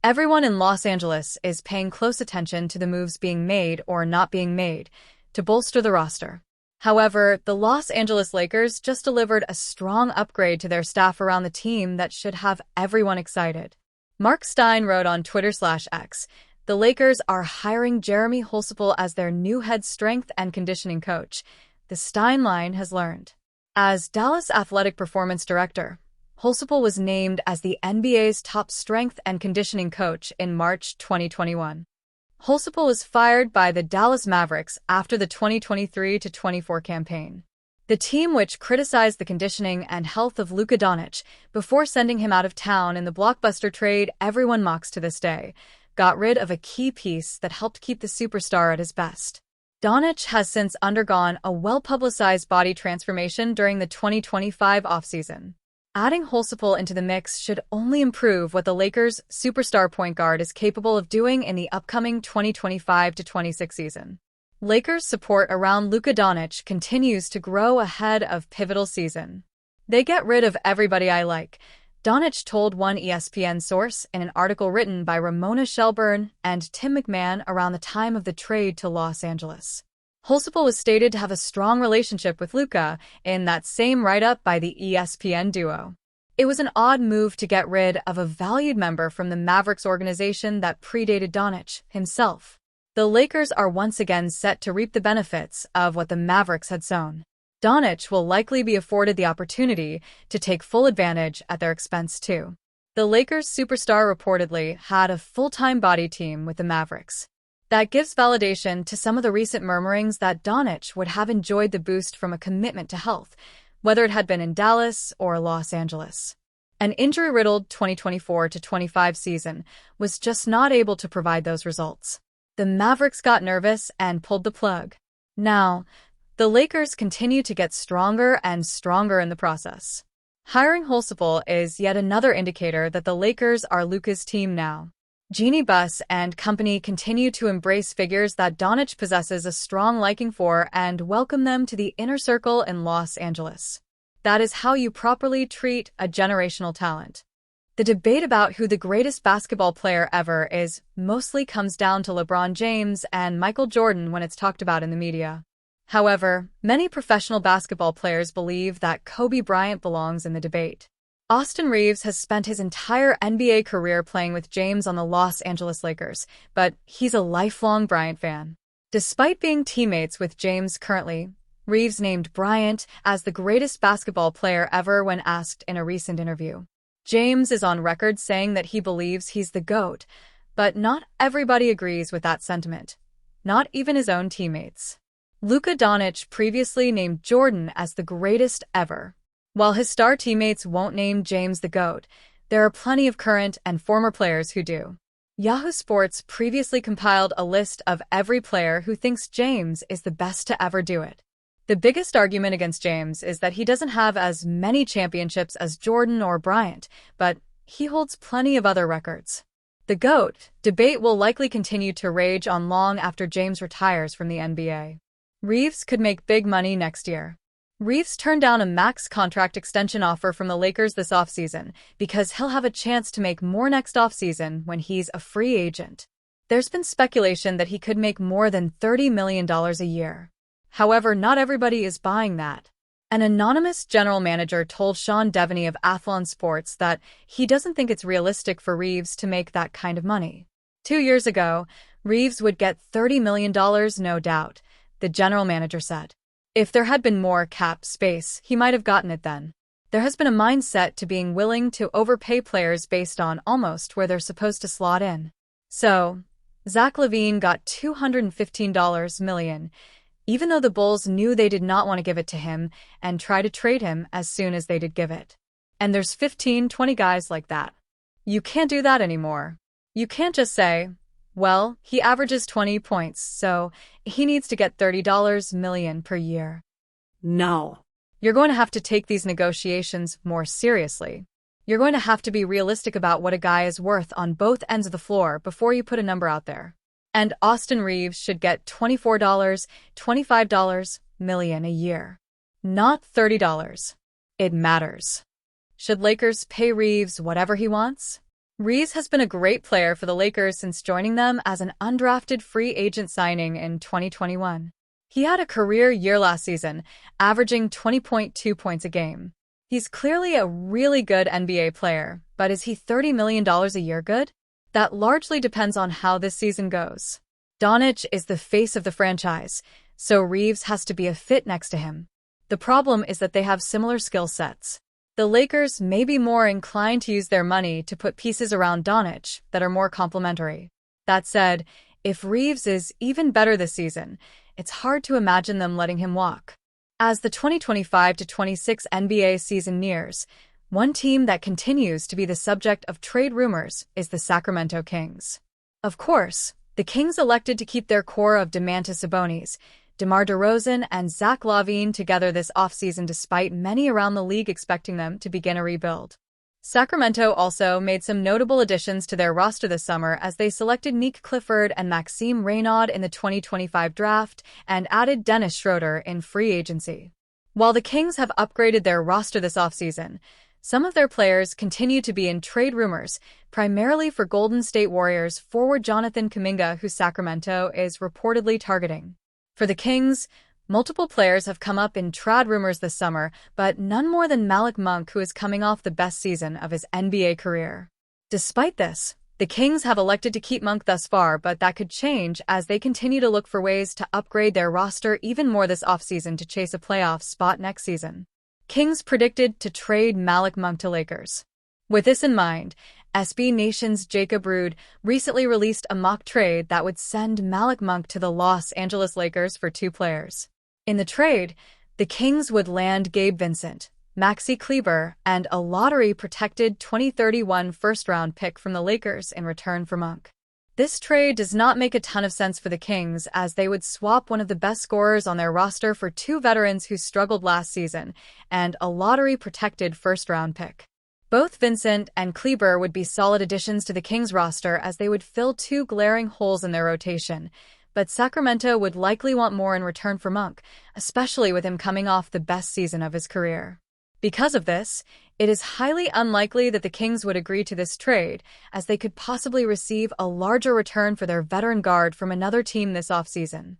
Everyone in Los Angeles is paying close attention to the moves being made or not being made to bolster the roster. However, the Los Angeles Lakers just delivered a strong upgrade to their staff around the team that should have everyone excited. Mark Stein wrote on Twitter/X, "The Lakers are hiring Jeremy Holsipple as their new head strength and conditioning coach," the Stein line has learned. As Dallas Athletic Performance Director, Holsipple was named as the NBA's top strength and conditioning coach in March 2021. Holsipple was fired by the Dallas Mavericks after the 2023-24 campaign. The team, which criticized the conditioning and health of Luka Doncic before sending him out of town in the blockbuster trade everyone mocks to this day, got rid of a key piece that helped keep the superstar at his best. Doncic has since undergone a well-publicized body transformation during the 2025 offseason. Adding Holsipple into the mix should only improve what the Lakers' superstar point guard is capable of doing in the upcoming 2025-26 season. Lakers' support around Luka Doncic continues to grow ahead of pivotal season. "They get rid of everybody I like," Doncic told one ESPN source in an article written by Ramona Shelburne and Tim McMahon around the time of the trade to Los Angeles. Holsipple was stated to have a strong relationship with Luka in that same write-up by the ESPN duo. It was an odd move to get rid of a valued member from the Mavericks organization that predated Doncic himself. The Lakers are once again set to reap the benefits of what the Mavericks had sown. Doncic will likely be afforded the opportunity to take full advantage at their expense too. The Lakers' superstar reportedly had a full-time body team with the Mavericks. That gives validation to some of the recent murmurings that Doncic would have enjoyed the boost from a commitment to health, whether it had been in Dallas or Los Angeles. An injury-riddled 2024-25 season was just not able to provide those results. The Mavericks got nervous and pulled the plug. Now, the Lakers continue to get stronger and stronger in the process. Hiring Holsipple is yet another indicator that the Lakers are Luka's team now. Jeanie Buss and company continue to embrace figures that Doncic possesses a strong liking for and welcome them to the inner circle in Los Angeles. That is how you properly treat a generational talent. The debate about who the greatest basketball player ever is mostly comes down to LeBron James and Michael Jordan when it's talked about in the media. However, many professional basketball players believe that Kobe Bryant belongs in the debate. Austin Reaves has spent his entire NBA career playing with James on the Los Angeles Lakers, but he's a lifelong Bryant fan. Despite being teammates with James currently, Reaves named Bryant as the greatest basketball player ever when asked in a recent interview. James is on record saying that he believes he's the GOAT, but not everybody agrees with that sentiment, not even his own teammates. Luka Doncic previously named Jordan as the greatest ever. While his star teammates won't name James the GOAT, there are plenty of current and former players who do. Yahoo Sports previously compiled a list of every player who thinks James is the best to ever do it. The biggest argument against James is that he doesn't have as many championships as Jordan or Bryant, but he holds plenty of other records. The GOAT debate will likely continue to rage on long after James retires from the NBA. Reaves could make big money next year. Reaves turned down a max contract extension offer from the Lakers this offseason because he'll have a chance to make more next offseason when he's a free agent. There's been speculation that he could make more than $30 million a year. However, not everybody is buying that. An anonymous general manager told Sean Devaney of Athlon Sports that he doesn't think it's realistic for Reaves to make that kind of money. 2 years ago, Reaves would get $30 million, no doubt, the general manager said. If there had been more cap space, he might have gotten it then. There has been a mindset to being willing to overpay players based on almost where they're supposed to slot in. So, Zach LaVine got $215 million, even though the Bulls knew they did not want to give it to him and try to trade him as soon as they did give it. And there's 15-20 guys like that. You can't do that anymore. You can't just say, well, he averages 20 points, so he needs to get $30 million per year. No. You're going to have to take these negotiations more seriously. You're going to have to be realistic about what a guy is worth on both ends of the floor before you put a number out there. And Austin Reaves should get $24, $25 million a year. Not $30. It matters. Should Lakers pay Reaves whatever he wants? Reaves has been a great player for the Lakers since joining them as an undrafted free agent signing in 2021. He had a career year last season, averaging 20.2 points a game. He's clearly a really good NBA player, but is he $30 million a year good? That largely depends on how this season goes. Doncic is the face of the franchise, so Reaves has to be a fit next to him. The problem is that they have similar skill sets. The Lakers may be more inclined to use their money to put pieces around Doncic that are more complementary. That said, if Reaves is even better this season, it's hard to imagine them letting him walk. As the 2025-26 NBA season nears, one team that continues to be the subject of trade rumors is the Sacramento Kings. Of course, the Kings elected to keep their core of Domantas Sabonis, DeMar DeRozan, and Zach LaVine together this offseason despite many around the league expecting them to begin a rebuild. Sacramento also made some notable additions to their roster this summer as they selected Nick Clifford and Maxime Reynaud in the 2025 draft and added Dennis Schroeder in free agency. While the Kings have upgraded their roster this offseason, some of their players continue to be in trade rumors, primarily for Golden State Warriors forward Jonathan Kuminga, who Sacramento is reportedly targeting. For the Kings, multiple players have come up in trade rumors this summer, but none more than Malik Monk, who is coming off the best season of his NBA career. Despite this, the Kings have elected to keep Monk thus far, but that could change as they continue to look for ways to upgrade their roster even more this offseason to chase a playoff spot next season. Kings predicted to trade Malik Monk to Lakers. With this in mind, SB Nation's Jacob Rude recently released a mock trade that would send Malik Monk to the Los Angeles Lakers for two players. In the trade, the Kings would land Gabe Vincent, Maxi Kleber, and a lottery-protected 2031 first-round pick from the Lakers in return for Monk. This trade does not make a ton of sense for the Kings, as they would swap one of the best scorers on their roster for two veterans who struggled last season and a lottery-protected first-round pick. Both Vincent and Kleber would be solid additions to the Kings roster as they would fill two glaring holes in their rotation, but Sacramento would likely want more in return for Monk, especially with him coming off the best season of his career. Because of this, it is highly unlikely that the Kings would agree to this trade, as they could possibly receive a larger return for their veteran guard from another team this offseason.